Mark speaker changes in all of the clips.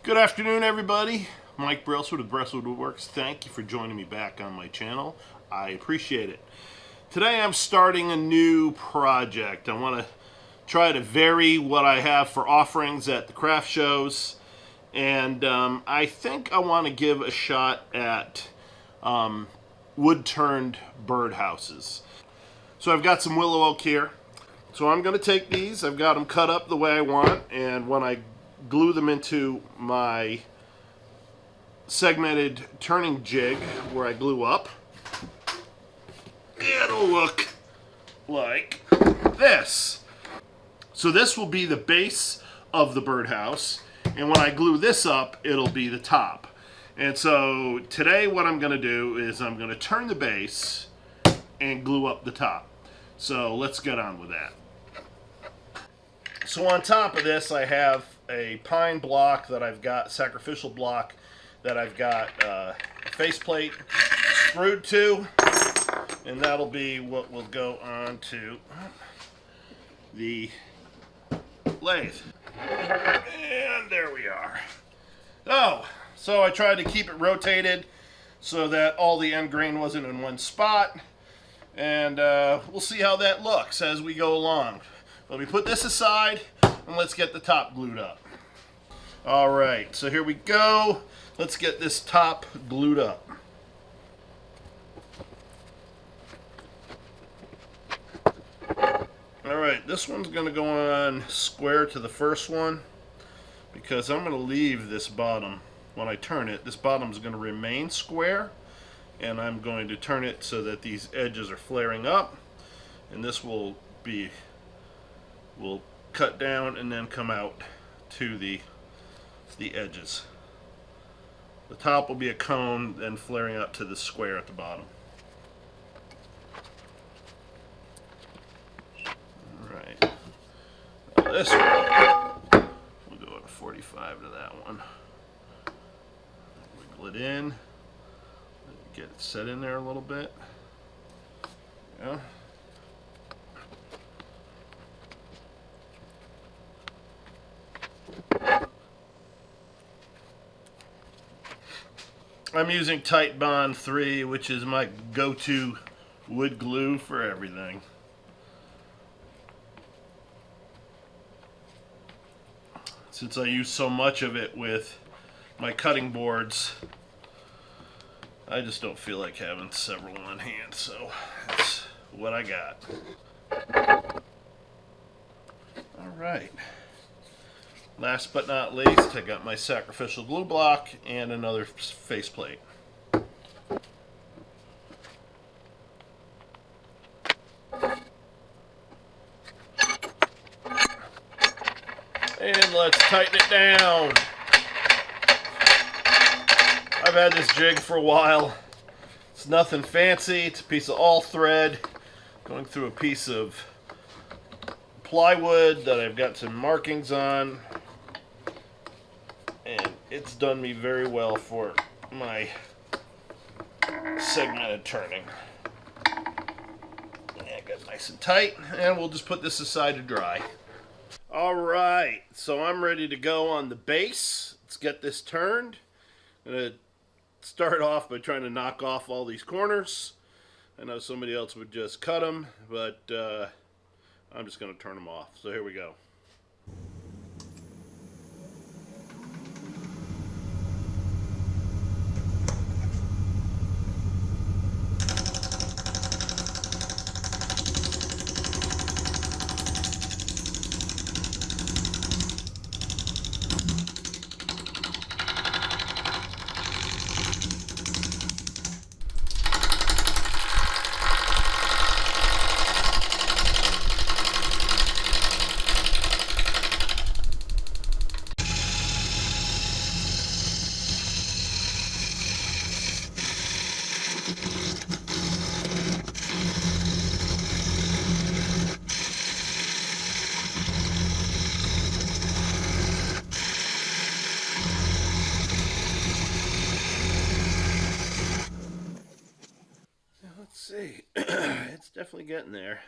Speaker 1: Good afternoon, everybody. Mike Brailsford with Brailsford Woodworks. Thank you for joining me back on my channel. I appreciate it. Today I'm starting a new project. I want to try to vary what I have for offerings at the craft shows, and I think I want to give a shot at wood-turned birdhouses. So I've got some willow oak here. So I'm going to take these. I've got them cut up the way I want, and when I glue them into my segmented turning jig where I glue up, it'll look like this. So this will be the base of the birdhouse, and when I glue this up, it'll be the top. And so today what I'm going to do is I'm going to turn the base and glue up the top. So let's get on with that. So on top of this I have a pine block that I've got, sacrificial block that I've got a faceplate screwed to, and that'll be what will go on to the lathe. And there we are. So I tried to keep it rotated so that all the end grain wasn't in one spot, and we'll see how that looks as we go along. Let me put this aside and let's get the top glued up. Alright, so here we go. Let's get this top glued up. Alright, this one's going to go on square to the first one because I'm going to leave this bottom. When I turn it, this bottom is going to remain square, and I'm going to turn it so that these edges are flaring up, and this will cut down and then come out to the edges. The top will be a cone, then flaring up to the square at the bottom. Alright. Now this one, we'll go at 45 to that one. Wiggle it in. Get it set in there a little bit. Yeah. I'm using Tight Bond 3, which is my go-to wood glue for everything. Since I use so much of it with my cutting boards, I just don't feel like having several on hand, so that's what I got. Alright. Last but not least, I got my sacrificial glue block and another faceplate. And let's tighten it down. I've had this jig for a while. It's nothing fancy. It's a piece of all thread going through a piece of plywood that I've got some markings on. And it's done me very well for my segmented turning. Yeah, got nice and tight, and we'll just put this aside to dry. Alright, so I'm ready to go on the base. Let's get this turned. I'm going to start off by trying to knock off all these corners. I know somebody else would just cut them, but I'm just going to turn them off. So here we go. See, it's definitely getting there.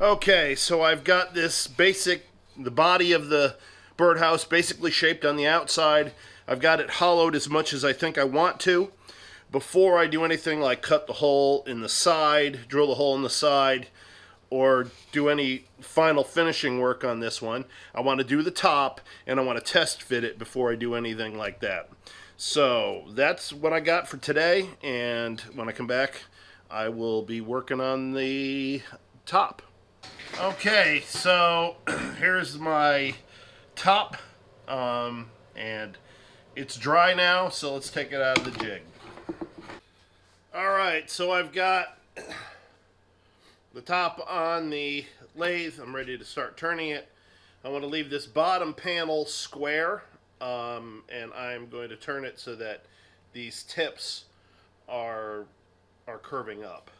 Speaker 1: Okay, so I've got this the body of the birdhouse basically shaped on the outside. I've got it hollowed as much as I think I want to. Before I do anything like cut the hole in the side, drill the hole in the side, or do any final finishing work on this one, I want to do the top, and I want to test fit it before I do anything like that. So that's what I got for today, and when I come back, I will be working on the top. Okay, so here's my top, and it's dry now, so let's take it out of the jig. Alright, so I've got the top on the lathe. I'm ready to start turning it. I want to leave this bottom panel square, and I'm going to turn it so that these tips are curving up.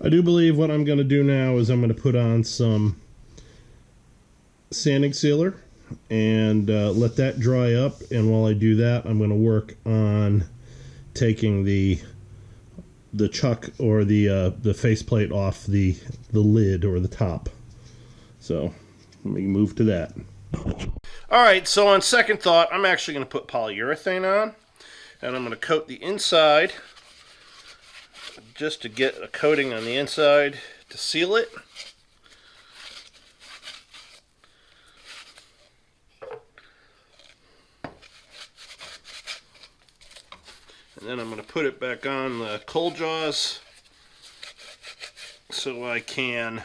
Speaker 1: I do believe what I'm going to do now is I'm going to put on some sanding sealer and let that dry up, and while I do that, I'm going to work on taking the chuck or the faceplate off the lid or the top. So let me move to that. Alright, so on second thought, I'm actually going to put polyurethane on, and I'm going to coat the inside just to get a coating on the inside to seal it. And then I'm going to put it back on the coal jaws so I can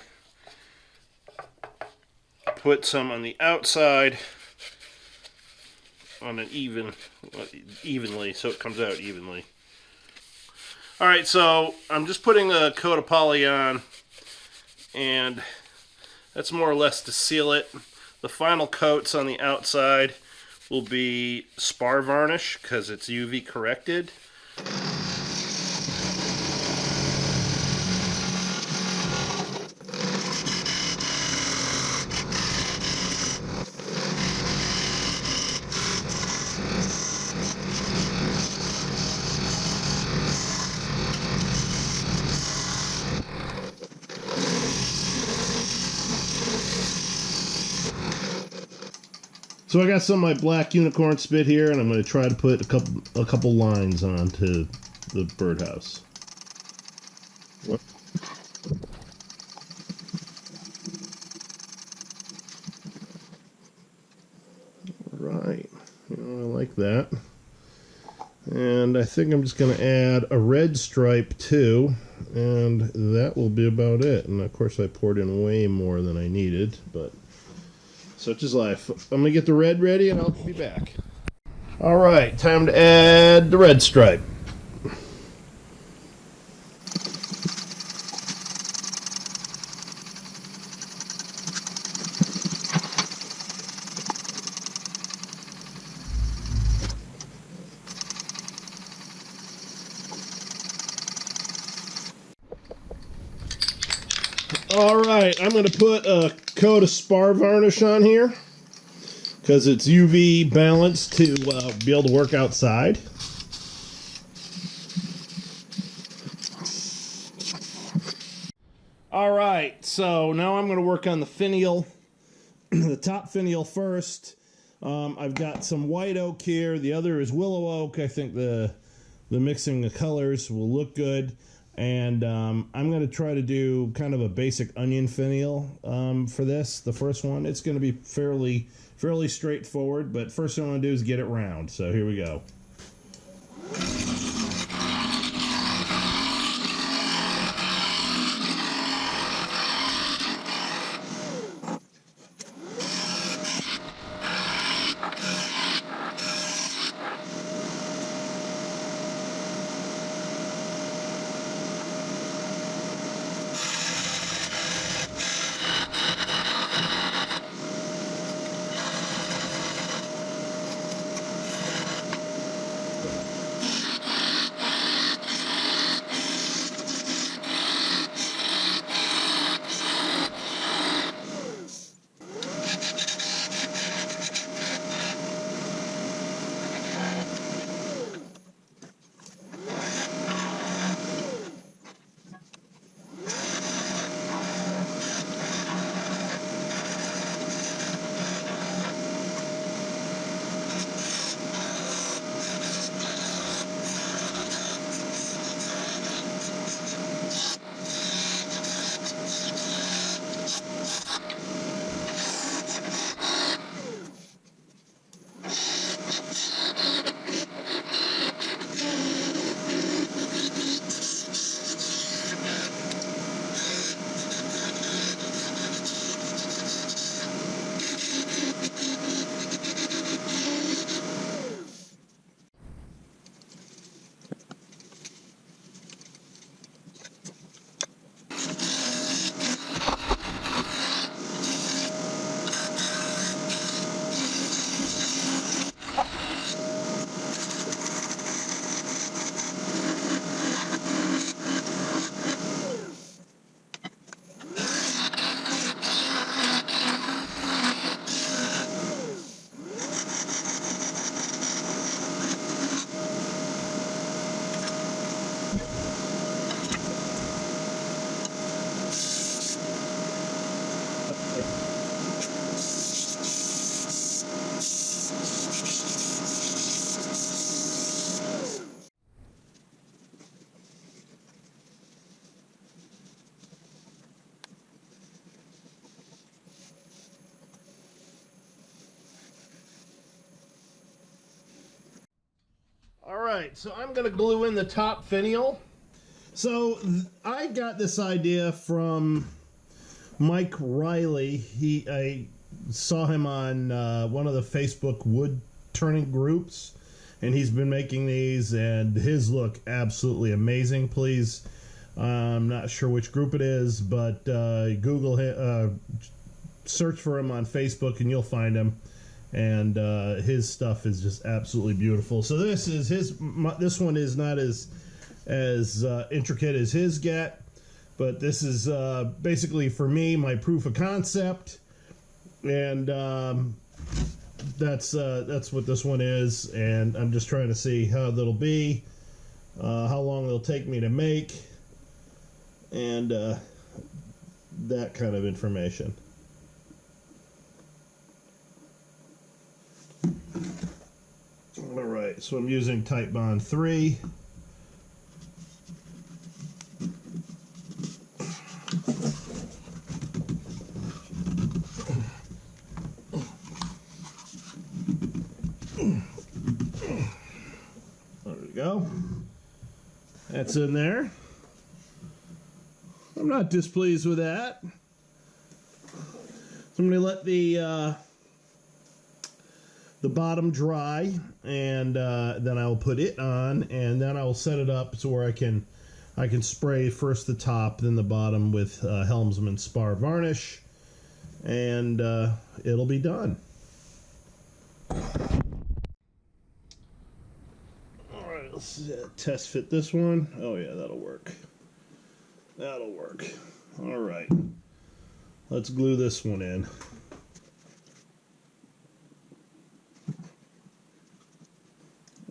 Speaker 1: put some on the outside on an evenly, so it comes out evenly. Alright, so I'm just putting a coat of poly on, and that's more or less to seal it. The final coats on the outside will be spar varnish because it's UV corrected. So I got some of my black unicorn spit here, and I'm going to try to put a couple lines onto the birdhouse. Right, I like that. And I think I'm just going to add a red stripe too, and that will be about it. And of course I poured in way more than I needed, but such is life. I'm going to get the red ready and I'll be back. Alright, time to add the red stripe. Alright, I'm going to put a coat of spar varnish on here because it's UV balanced to be able to work outside. Alright, so now I'm going to work on the finial, the top finial first. I've got some white oak here, the other is willow oak. I think the mixing the colors will look good. And I'm going to try to do kind of a basic onion finial for this, the first one. It's going to be fairly straightforward, but first thing I want to do is get it round. So here we go. right, so I'm going to glue in the top finial. So I got this idea from Mike Riley. I saw him on one of the Facebook Woodturning groups, and he's been making these, and his look absolutely amazing. Please, I'm not sure which group it is, but Google him, search for him on Facebook, and you'll find him. And his stuff is just absolutely beautiful. So this is his. This one is not as intricate as his get, but this is basically for me my proof of concept, and that's what this one is. And I'm just trying to see how that'll be, how long it'll take me to make, and that kind of information. All right, so I'm using Tight Bond 3. There we go. That's in there. I'm not displeased with that. So I'm going to let the bottom dry, and then I'll put it on, and then I'll set it up so where I can spray first the top, then the bottom with Helmsman Spar varnish, and it'll be done. All right, let's test fit this one. Oh yeah, that'll work. That'll work. All right, let's glue this one in.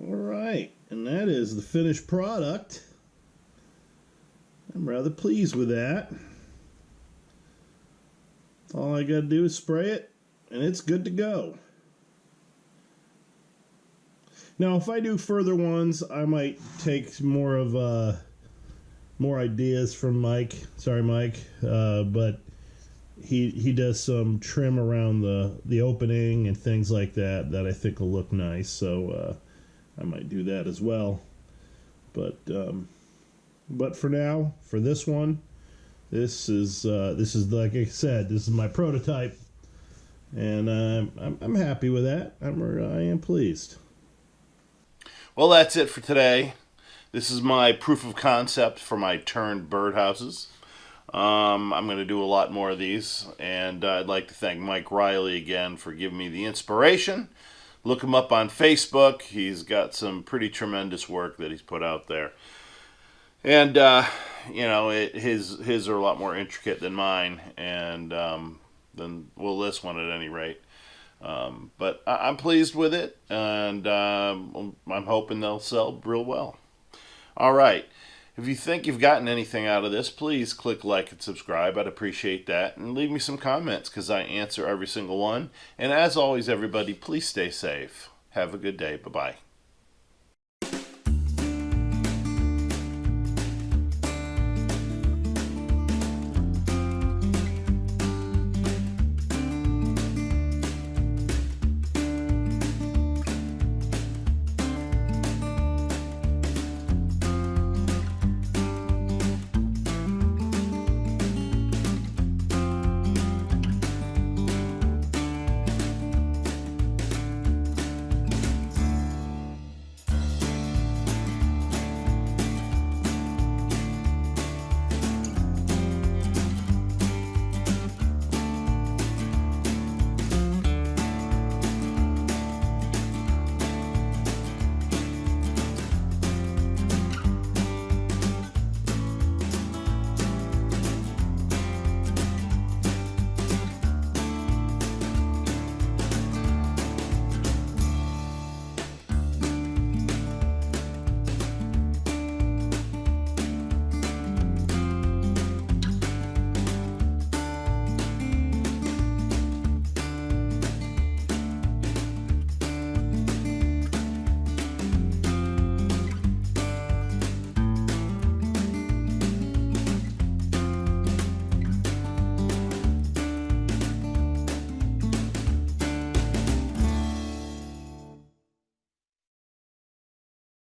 Speaker 1: All right, and that is the finished product. I'm rather pleased with that. All I got to do is spray it, and it's good to go. Now, if I do further ones, I might take more ideas from Mike. Sorry, Mike, but he does some trim around the opening and things like that I think will look nice. So I might do that as well. But for now, for this one, this is like I said, this is my prototype, and I'm happy with that. I am pleased. Well, that's it for today. This is my proof of concept for my turned birdhouses. I'm going to do a lot more of these, and I'd like to thank Mike Riley again for giving me the inspiration. Look him up on Facebook. He's got some pretty tremendous work that he's put out there. And, you know, his are a lot more intricate than mine, and than, well, this one at any rate. But I'm pleased with it, and I'm hoping they'll sell real well. All right. If you think you've gotten anything out of this, please click like and subscribe. I'd appreciate that. And leave me some comments, because I answer every single one. And as always, everybody, please stay safe. Have a good day. Bye-bye.